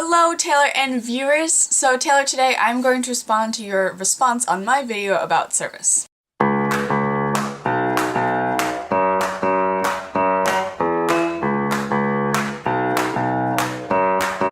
Hello Taylor and viewers! So Taylor, today I'm going to respond to your response on my video about service.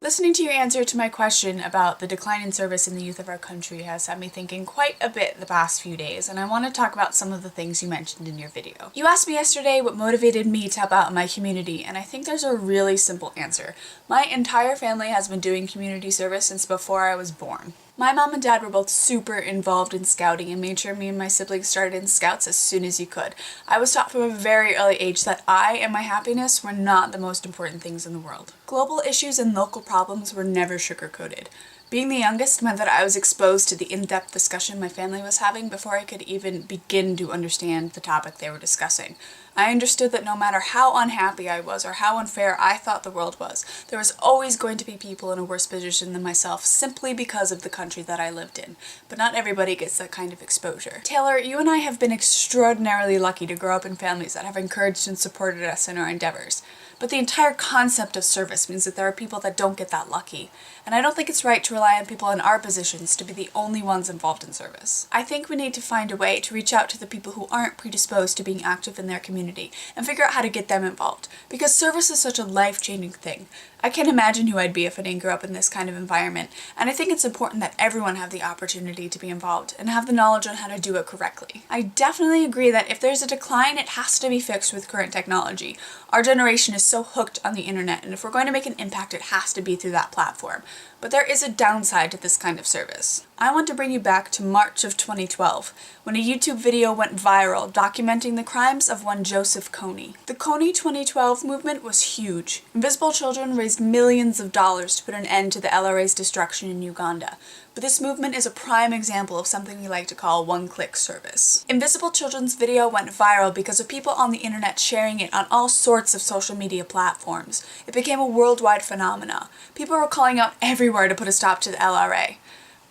Listening to your answer to my question about the decline in service in the youth of our country has had me thinking quite a bit the past few days, and I want to talk about some of the things you mentioned in your video. You asked me yesterday what motivated me to help out in my community, and I think there's a really simple answer. My entire family has been doing community service since before I was born. My mom and dad were both super involved in scouting and made sure me and my siblings started in scouts as soon as you could. I was taught from a very early age that I and my happiness were not the most important things in the world. Global issues and local problems were never sugar-coated. Being the youngest meant that I was exposed to the in-depth discussion my family was having before I could even begin to understand the topic they were discussing. I understood that no matter how unhappy I was or how unfair I thought the world was, there was always going to be people in a worse position than myself simply because of the country that I lived in. But not everybody gets that kind of exposure. Taylor, you and I have been extraordinarily lucky to grow up in families that have encouraged and supported us in our endeavors. But the entire concept of service means that there are people that don't get that lucky. And I don't think it's right to rely on people in our positions to be the only ones involved in service. I think we need to find a way to reach out to the people who aren't predisposed to being active in their community and figure out how to get them involved. Because service is such a life-changing thing. I can't imagine who I'd be if I didn't grow up in this kind of environment, and I think it's important that everyone have the opportunity to be involved and have the knowledge on how to do it correctly. I definitely agree that if there's a decline, it has to be fixed with current technology. Our generation is so hooked on the internet, and if we're going to make an impact, it has to be through that platform. But there is a downside to this kind of service. I want to bring you back to March of 2012, when a YouTube video went viral documenting the crimes of one Joseph Kony. The Kony 2012 movement was huge. Invisible Children raised millions of dollars to put an end to the LRA's destruction in Uganda. But this movement is a prime example of something we like to call one-click service. Invisible Children's video went viral because of people on the internet sharing it on all sorts of social media platforms. It became a worldwide phenomenon. People were calling out everywhere to put a stop to the LRA.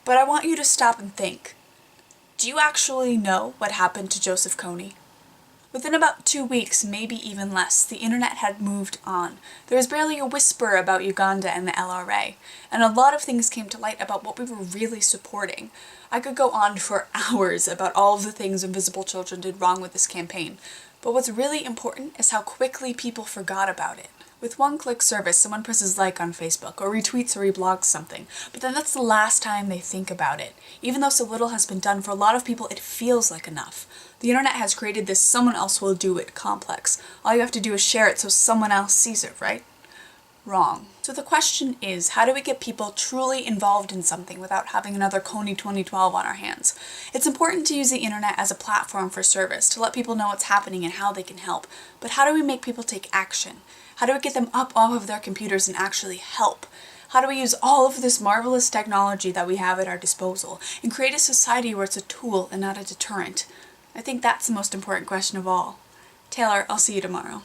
But I want you to stop and think. Do you actually know what happened to Joseph Kony? Within about 2 weeks, maybe even less, the internet had moved on. There was barely a whisper about Uganda and the LRA, and a lot of things came to light about what we were really supporting. I could go on for hours about all of the things Invisible Children did wrong with this campaign, but what's really important is how quickly people forgot about it. With one-click service, someone presses like on Facebook, or retweets or reblogs something, but then that's the last time they think about it. Even though so little has been done, for a lot of people it feels like enough. The internet has created this someone else will do it complex. All you have to do is share it so someone else sees it, right? Wrong. So the question is, how do we get people truly involved in something without having another Kony 2012 on our hands? It's important to use the internet as a platform for service, to let people know what's happening and how they can help. But how do we make people take action? How do we get them up off of their computers and actually help? How do we use all of this marvelous technology that we have at our disposal and create a society where it's a tool and not a deterrent? I think that's the most important question of all. Taylor, I'll see you tomorrow.